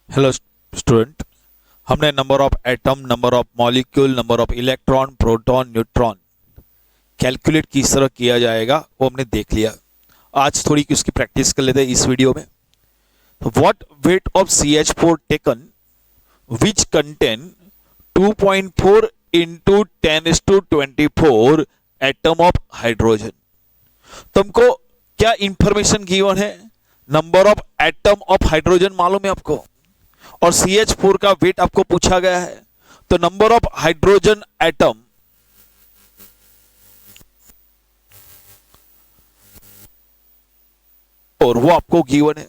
Hello student, हमने number of atom, number of molecule, number of electron, proton, neutron calculate किस तरह किया जाएगा वो हमने देख लिया। आज थोड़ी उसकी प्रैक्टिस कर लेते हैं इस वीडियो में। What weight of CH4 taken which contain 2.4 into 10⁻24 atom of hydrogen. तुमको क्या इंफॉर्मेशन गिवन है? Number of atom of hydrogen मालूम है आपको, और CH4 का वेट आपको पूछा गया है। तो नंबर ऑफ हाइड्रोजन एटम और वो आपको गिवन है।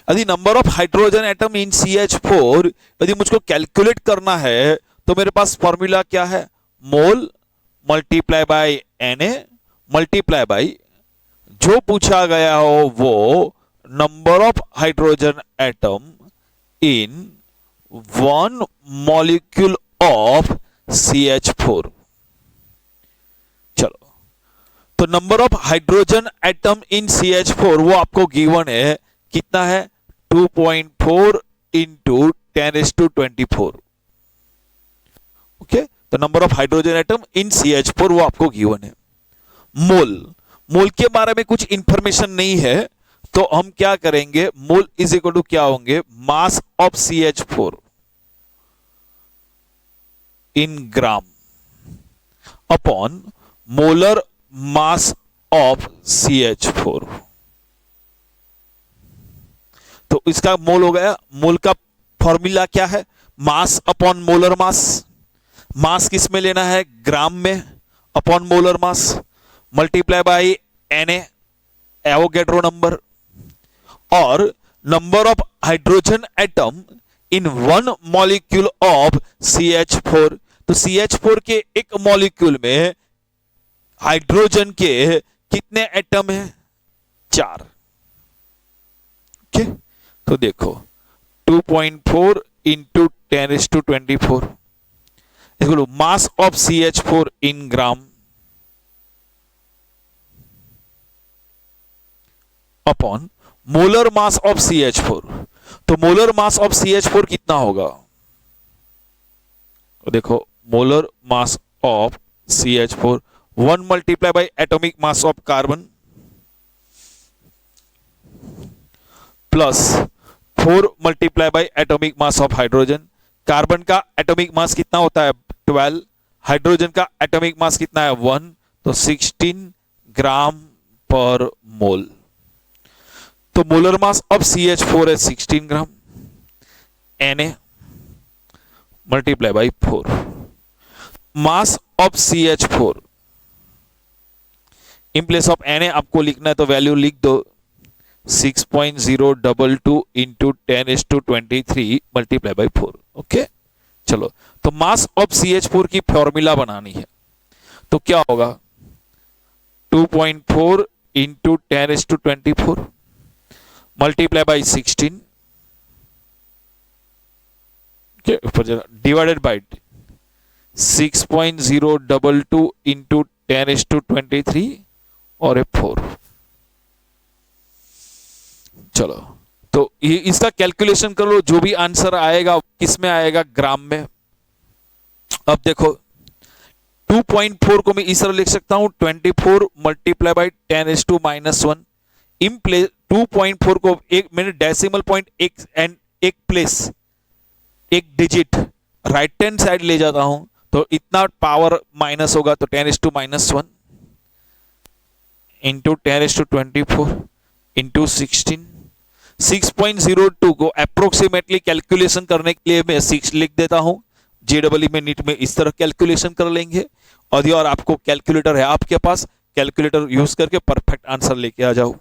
यदि number of hydrogen atom in CH4 यदि मुझको कैलकुलेट करना है तो मेरे पास फॉर्मूला क्या है? Mole multiply by Na multiply by जो पूछा गया हो वो number of hydrogen atom in one molecule of CH4। चलो, तो number of hydrogen atom in CH4 वो आपको गिवन है, कितना है? 2.4 इंटू 10⁻24। ओके, तो number of hydrogen atom in CH4 वो आपको गिवन है। मोल के बारे में कुछ इंफॉर्मेशन नहीं है, तो हम क्या करेंगे? मोल इज इक्वल टू क्या होंगे? मास of CH4 in gram upon molar mass of CH4। तो इसका मोल हो गया। मोल का फॉर्मूला क्या है? मास अपॉन मोलर मास। मास किस में लेना है? ग्राम में, upon molar mass multiply by Na Avogadro number, और number of hydrogen atom in one molecule of CH4। तो CH4 के एक मॉलिक्यूल में हाइड्रोजन के कितने एटम हैं? 4। ओके, तो देखो 2.4 into 10⁻24 equal to mass of CH4 in gram upon molar mass of CH4। तो मोलर मास ऑफ CH4 कितना होगा? तो देखो molar mass of CH4 1 multiply by atomic mass of carbon plus 4 multiply by atomic mass of hydrogen. Carbon का atomic मास कितना होता है? 12। Hydrogen का एटॉमिक मास कितना है? 1। तो 16 ग्राम पर मोल। तो मोलर मास ऑफ CH4 है 16 ग्राम। Na multiply by 4। Mass of CH4 in place of Na आपको लिखना है तो वैल्यू लिख दो 6.022 इंटू 10⁻23 मल्टीप्लाई बाई 4। ओके, चलो, तो मास ऑफ CH4 की फॉर्मूला बनानी है तो क्या होगा? 2.4 into 10⁻24 multiply by 16 divided by 6.022 into 10⁻23 और 4। चलो, तो ये इसका कैलकुलेशन कर लो, जो भी आंसर आएगा किस में आएगा? ग्राम में। अब देखो 2.4 को मैं इस तरह लिख सकता हूं 24 मल्टीप्लाई बाई 10⁻⁻1 इन प्लेस 2.4 को एक मैंने डेसिमल पॉइंट एक प्लेस एक डिजिट राइट हैंड साइड ले जाता हूं तो इतना पावर माइनस होगा, तो 10⁻⁻1 इंटू 10⁻24 इंटू 16। 6.02 को अप्रोक्सीमेटली कैलकुलेशन करने के लिए मैं 6 लिख देता हूं। JEE में नीट में इस तरह कैलकुलेशन कर लेंगे। और आपको कैलकुलेटर है आपके पास, कैलकुलेटर यूज करके परफेक्ट आंसर लेके आ जाओ।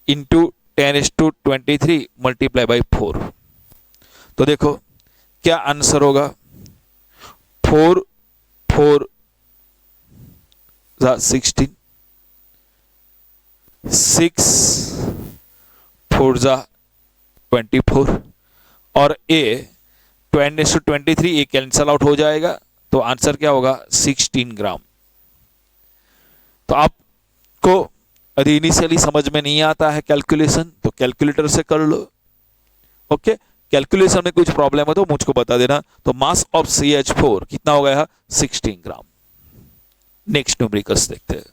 Into 10⁻23 multiply by 4। तो देखो क्या आंसर होगा? 4 4 16 6 4 24 और A 10⁻23 ये कैंसल आउट हो जाएगा, तो आंसर क्या होगा? 16 ग्राम। तो आपको यदि इनिशियली समझ में नहीं आता है कैलकुलेशन तो कैलकुलेटर से कर लो। ओके, कैलकुलेशन में कुछ प्रॉब्लम है तो मुझको बता देना। तो मास ऑफ CH4 कितना हो गया? 16 ग्राम। नेक्स्ट न्यूमेरिकल्स देखते हैं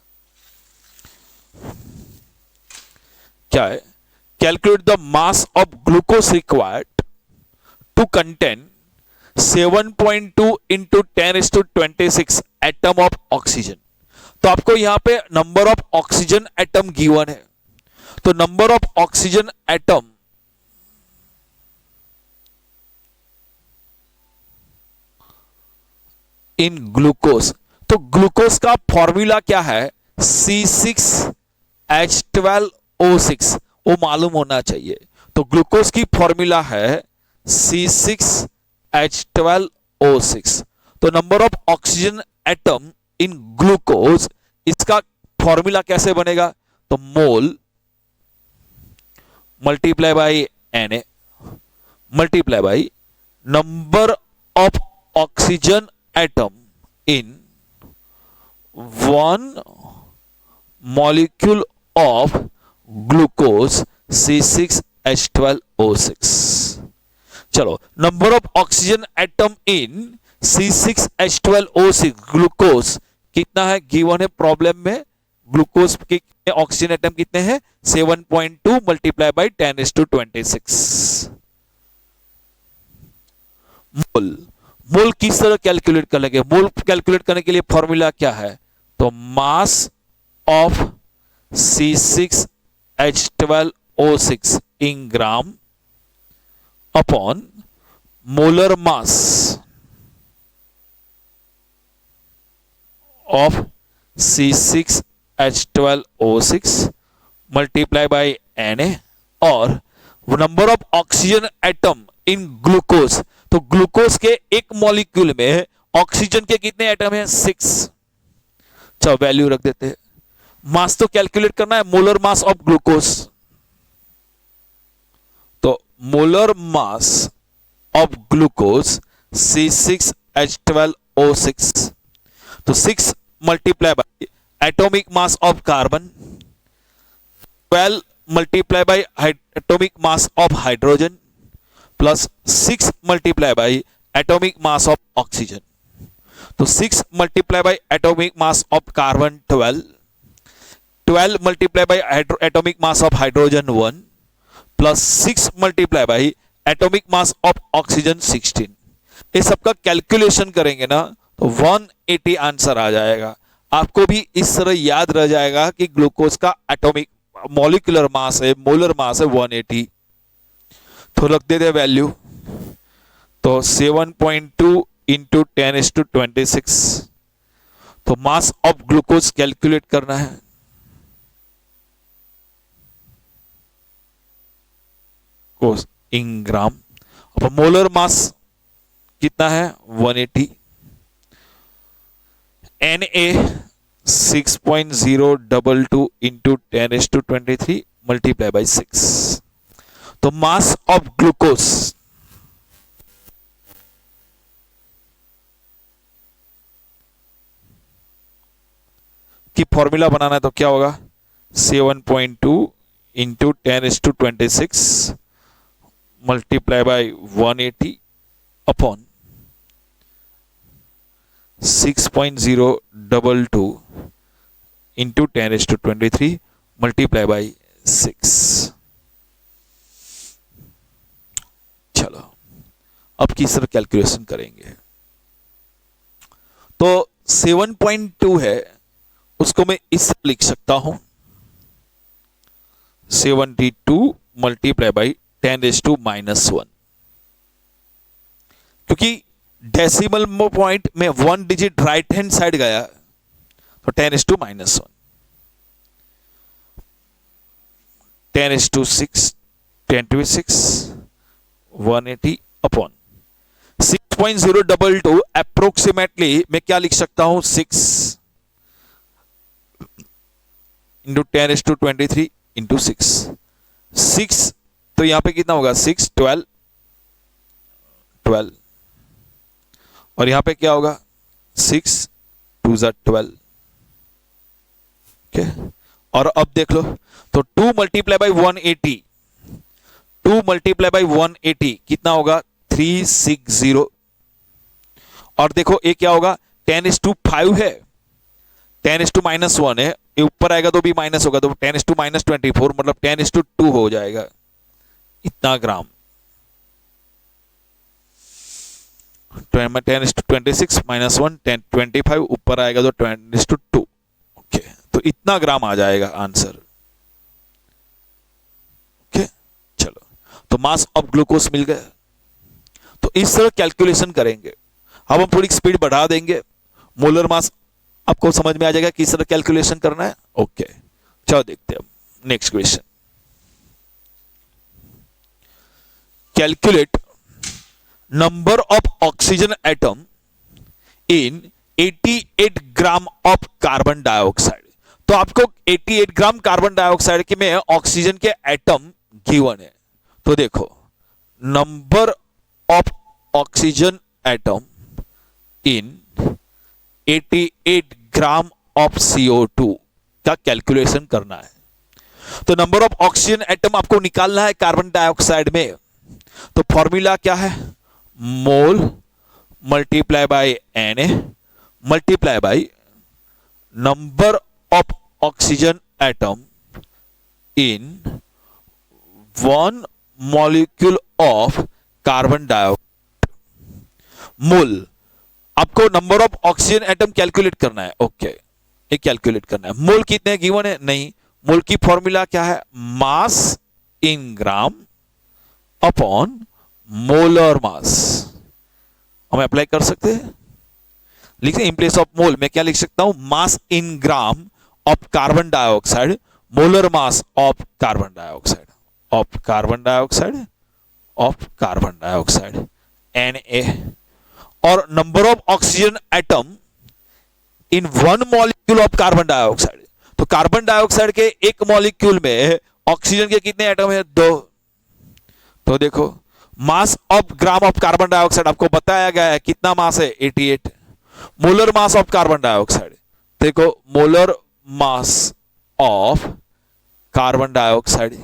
क्या है। Calculate the mass of glucose required to contain 7.2 into 10⁻26 atom of oxygen. तो आपको यहां पे number of oxygen atom given है। तो number of oxygen atom in glucose, तो ग्लूकोज का फॉर्मूला क्या है? C6H12O6, वो मालूम होना चाहिए। तो ग्लूकोज की फॉर्मूला है C6H12O6। तो number of oxygen atom in glucose, इसका फॉर्मूला कैसे बनेगा? तो mole multiply by Na multiply by number of oxygen atom in 1 molecule of glucose C6H12O6। चलो, number of oxygen atom in C6H12O6 glucose कितना है? Given है problem में। Glucose के ऑक्सीजन एटम कितने हैं? 7.2 मल्टीप्लाई बाई 10⁻26 मोल। मोल किस तरह कैलकुलेट कर लेंगे? मोल कैलकुलेट करने के लिए फॉर्मूला क्या है? तो mass of C6H12O6 in gram upon molar mass of C6H12O6 multiply by Na और number of oxygen atom in glucose. तो ग्लूकोज के एक मॉलिक्यूल में ऑक्सीजन के कितने एटम हैं? 6। चलो वैल्यू रख देते हैं। मास तो कैलकुलेट करना है, मोलर मास ऑफ ग्लूकोज। तो molar mass of glucose C6H12O6, तो 6 multiply by atomic mass of carbon, 12 multiply by atomic mass of hydrogen plus 6 multiply by atomic mass of oxygen. तो 6 multiply by atomic mass of carbon 12, 12 multiply by atomic mass of hydrogen 1 plus 6 multiply by atomic mass of oxygen 16। ये सबका calculation करेंगे ना तो 180 answer आ जाएगा। आपको भी इस तरह याद रह जाएगा कि ग्लूकोज का एटॉमिक मॉलिक्यूलर मास है, मोलर मास है 180। तो रख देते वैल्यू। तो 7.2 इंटू 10⁻26। तो मास ऑफ ग्लूकोज कैलकुलेट करना है। इन ग्राम। अब मोलर मास कितना है? 180। Na 6.022 into 10⁻23 multiply by 6। तो मास ऑफ ग्लूकोज की फॉर्मूला बनाना है तो क्या होगा? 7.2 into 10⁻26 multiply by 180 upon 6.022 into 10⁻23 multiply by 6। चलो अब किस तरह कैलकुलेशन करेंगे? तो 7.2 है, उसको मैं इस तरह लिख सकता हूं 72 मल्टीप्लाई बाई 10⁻⁻1, क्योंकि डेसिमल पॉइंट में 1 डिजिट राइट हैंड साइड गया तो 10⁻⁻1। 10⁻6 10⁻6 180 अपॉन 6.022 अप्रोक्सीमेटली मैं क्या लिख सकता हूं? 6 इंटू 10⁻23 इंटू 6 तो यहां पे कितना होगा? 6 12 12 और यहां पे क्या होगा? 6 2 12। ओके, और अब देख लो तो 2 मल्टीप्लाई बाई 180 2 मल्टीप्लाई बाई 180 कितना होगा 360। और देखो ये क्या होगा 10:5 है, 10:-1 है, ये ऊपर आएगा तो भी माइनस होगा, तो 10:-24 मतलब 10:2 हो जाएगा इतना ग्राम। 10:26 -1 10:25 ऊपर आएगा तो 10:2। ओके, तो इतना ग्राम आ जाएगा आंसर। ओके चलो, तो मास ऑफ ग्लूकोज मिल गया। तो इस तरह कैलकुलेशन करेंगे। अब हम थोड़ी स्पीड बढ़ा देंगे, मोलर मास आपको समझ में आ जाएगा किस तरह कैलकुलेशन करना है। ओके चलो देखते हैं next question. Calculate number of oxygen atom in 88 gram of carbon dioxide. तो आपको 88 ग्राम कार्बन डाइऑक्साइड के में ऑक्सीजन के एटम गिवन है। तो देखो number of oxygen atom in 88 gram of CO2 का कैलकुलेशन करना है। तो नंबर ऑफ ऑक्सीजन एटम आपको निकालना है कार्बन डाइऑक्साइड में। तो फॉर्मूला क्या है, mole multiply by Na multiply by number of oxygen atom in 1 molecule of carbon dioxide. Mole, आपको number of oxygen atom calculate करना है। ओके, ये कैलकुलेट करना है। मोल कितने गिवन है, नहीं, मोल की फॉर्मूला क्या है, मास इन ग्राम अपॉन मोलर मास। हम अप्लाई कर सकते हैं, लिखते हैं इन प्लेस ऑफ मोल मैं क्या लिख सकता हूं, mass in gram of carbon dioxide molar mass of carbon dioxide of carbon dioxide of carbon dioxide Na। और number of oxygen atom in 1 molecule of carbon dioxide. तो carbon dioxide के एक molecule में ऑक्सीजन के कितने atom है, 2। तो देखो mass of gram of carbon dioxide आपको बताया गया है कितना मास है, 88। Molar mass of carbon dioxide, देखो molar mass of carbon dioxide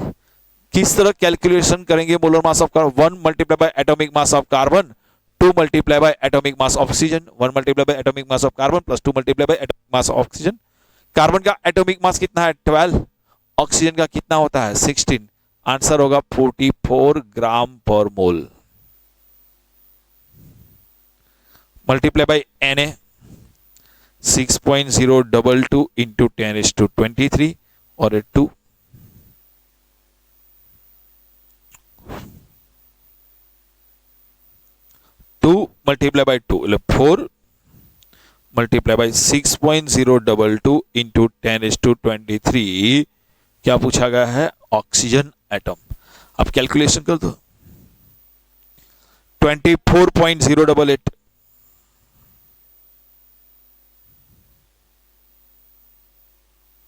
किस तरह कैलकुलेशन करेंगे, molar mass of carbon 1 multiply by atomic mass of carbon 2 multiply by atomic mass of oxygen 1 multiply by atomic mass of carbon plus 2 multiply by atomic mass of oxygen. Carbon का atomic मास कितना है, 12, oxygen का कितना होता है, 16। Answer होगा 44 ग्राम पर मोल। Multiply by Na 6.022 into 10⁻23 और 2। Multiply bye 2 4 multiply by 6.022 into 10⁻23 क्या पूछा गया है, ऑक्सीजन एटम। अब कैलकुलेशन कर दो, 24.088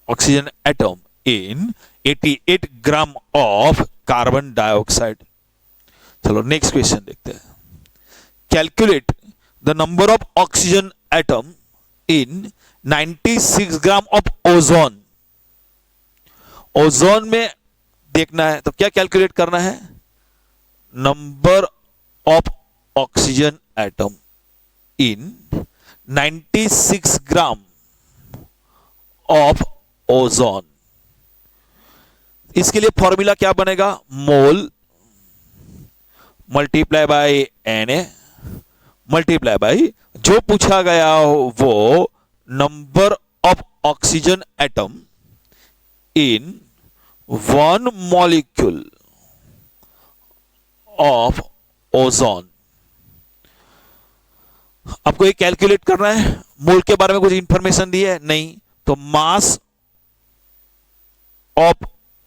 oxygen atom in 88 gram of carbon dioxide. चलो नेक्स्ट क्वेश्चन देखते हैं। Calculate the number of oxygen atom in 96 gram of ozone. Ozone में देखना है तो क्या कैलकुलेट करना है, number of oxygen atom in 96 gram of ozone. इसके लिए फॉर्मूला क्या बनेगा, mole multiply by Na multiply by जो पूछा गया हो वो number of oxygen atom in 1 molecule of ozone. आपको ये कैलकुलेट करना है। मोल के बारे में कुछ इंफॉर्मेशन दी है, नहीं, तो mass of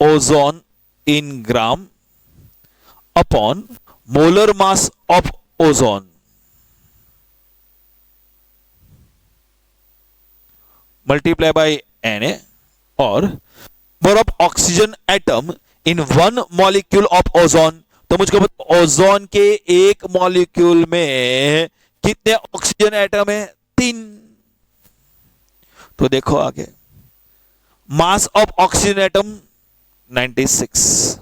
ozone in gram upon molar mass of ozone multiply by Na और number of oxygen atom in 1 molecule of ozone. तो मुझको ओजोन के एक मॉलिक्यूल में कितने ऑक्सीजन एटम है, 3। तो देखो आगे, mass of oxygen atom 96,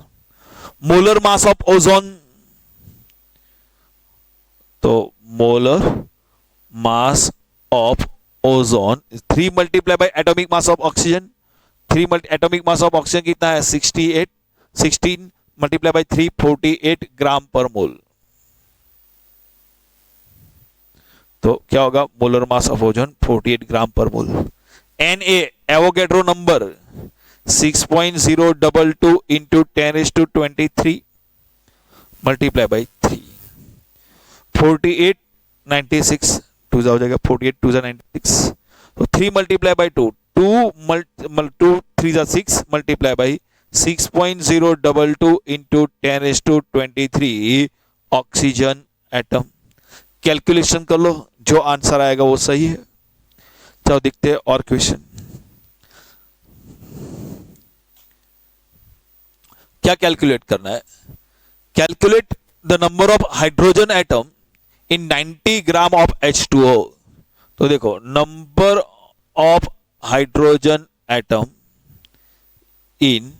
molar mass of ozone, तो molar mass of ozone 3 multiply by atomic mass of oxygen. 3 atomic mass of oxygen कितना है 68, 16 मल्टीप्लाई बाय 3 48 ग्राम पर मोल। तो क्या होगा मोलर मास ऑफ ओजोन 48 ग्राम पर मोल। Na Avogadro number 6.022 into 10⁻23 multiply by 3 48 96 2 हो जाएगा 48 2 96 तो 3 multiply by 2 2 3 6 multiply by 6.022 into 10⁻23 oxygen atom. Calculation कर लो, जो आंसर आएगा वो सही है। चलो देखते हैं और क्वेश्चन क्या कैलकुलेट करना है। Calculate the number of hydrogen atom in 90 gram of H2O। तो देखो number of hydrogen atom in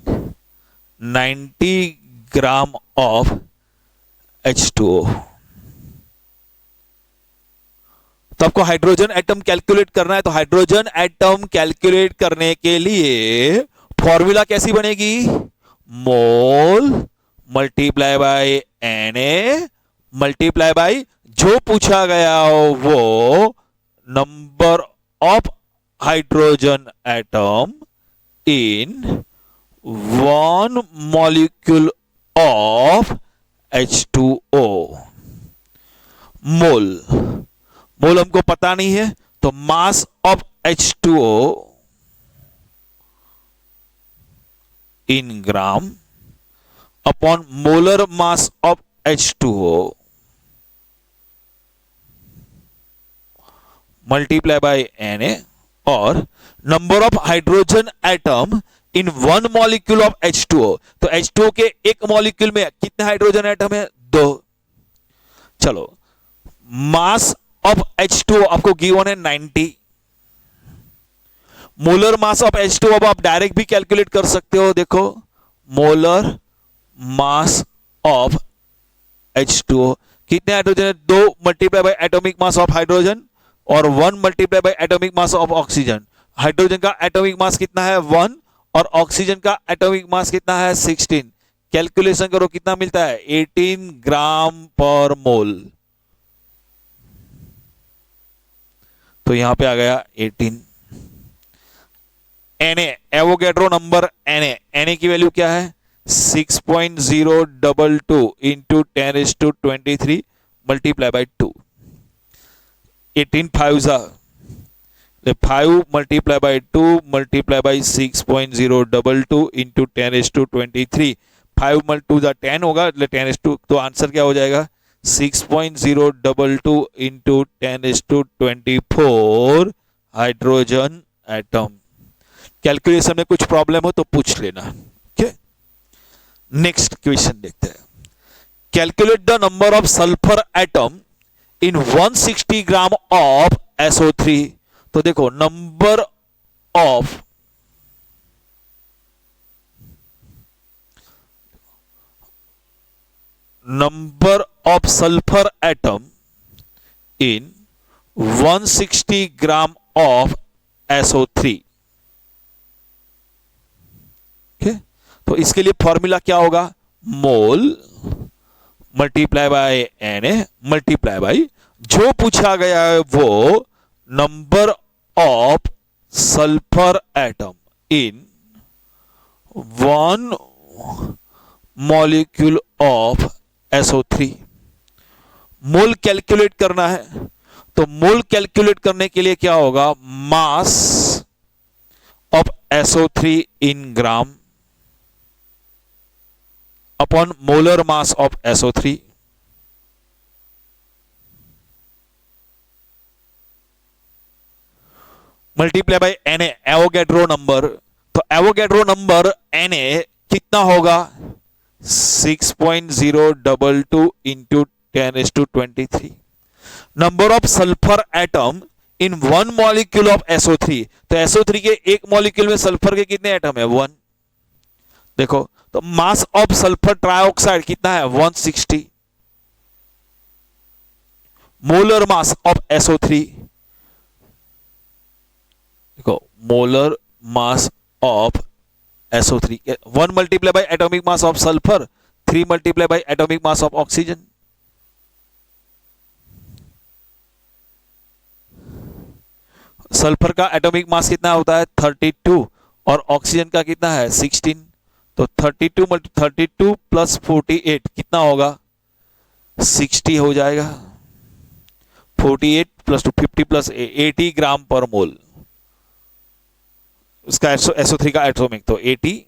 90 gram of H2O। तो आपको हाइड्रोजन एटम कैलकुलेट करना है। तो हाइड्रोजन एटम कैलकुलेट करने के लिए फॉर्मूला कैसी बनेगी, mole multiply by Na multiply by जो पूछा गया हो वो number of hydrogen atom in 1 molecule of H2O। Mole हमको पता नहीं है, तो mass of H2O in gram upon molar mass of H2O multiply by Na और number of hydrogen atom in 1 molecule of H2O। तो H2O के एक molecule में कितने हाइड्रोजन एटम है, 2। चलो मास ऑफ H2O आपको गिवन है 90। मोलर मास ऑफ H2O अब आप डायरेक्ट भी कैलकुलेट कर सकते हो। देखो मोलर मास ऑफ H2O कितने हाइड्रोजन है, 2 multiply by atomic mass of hydrogen और 1 multiply by atomic mass of oxygen. Hydrogen का एटॉमिक मास कितना है 1 और ऑक्सीजन का एटॉमिक मास कितना है 16। कैलकुलेशन करो कितना मिलता है 18 ग्राम पर मोल। तो यहां पे आ गया 18। Na एवोगैड्रो नंबर Na की वैल्यू क्या है 6.022 into 10⁻23 multiply by 2। 18 5 multiply by 2 multiply by 6.022 into 10⁻23 5 मल्टू 10 होगा, 10⁻2 तो आंसर क्या हो जाएगा 6.022 इंटू 10⁻24 हाइड्रोजन एटम। कैलकुलेशन में कुछ प्रॉब्लम हो तो पूछ लेना। ओके, नेक्स्ट क्वेश्चन देखते हैं। Calculate the number of sulphur atom in 160 gram of SO3। तो देखो number of sulphur atom in 160 gram of SO3। तो इसके लिए फॉर्मूला क्या होगा, mole multiply by Na multiply by जो पूछा गया है वो number of sulphur atom in 1 molecule of SO3। Mole calculate करना है, तो मोल कैलकुलेट करने के लिए क्या होगा, mass of SO3 in gram upon molar mass of SO3। Multiply by Na Avogadro number. तो एवोगैड्रो नंबर Na कितना होगा 6.022 into 10⁻23। Number of sulphur atom in 1 molecule of SO3। तो SO3 के एक मॉलिक्यूल में सल्फर के कितने एटम है 1। देखो तो मास ऑफ सल्फर ट्राइऑक्साइड कितना है 160, मोलर मास ऑफ SO3, देखो molar mass of SO3 1 multiply by atomic mass of sulphur, 3 multiply by atomic mass of oxygen. Sulphur का एटॉमिक मास कितना होता है 32 और ऑक्सीजन का कितना है 16, तो 32 प्लस 48 कितना होगा 60 हो जाएगा। 48 प्लस 2 50 प्लस 80 ग्राम पर मोल उसका SO3 का एटॉमिक, तो 80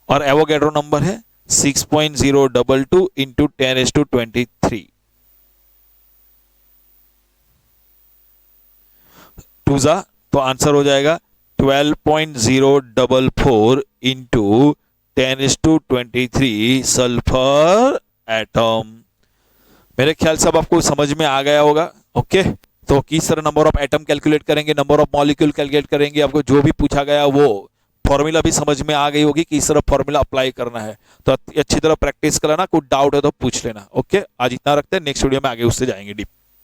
और एवोगैड्रो नंबर है 6.022 इंटू 10⁻23 टूजा, तो आंसर हो जाएगा 12.044 इंटू 10⁻23 सल्फर एटम। मेरे ख्याल से अब आपको समझ में आ गया होगा। ओके, तो किस तरह नंबर ऑफ एटम कैलकुलेट करेंगे, नंबर ऑफ मॉलिक्यूल कैलकुलेट करेंगे, आपको जो भी पूछा गया वो फॉर्मूला भी समझ में आ गई होगी कि इस तरह फॉर्मूला अप्लाई करना है। तो अच्छी तरह प्रैक्टिस कराना, कुछ डाउट है तो पूछ लेना। ओके, आज इतना रखते हैं, नेक्स्ट वीडियो में आगे उससे जाएंगे डीप।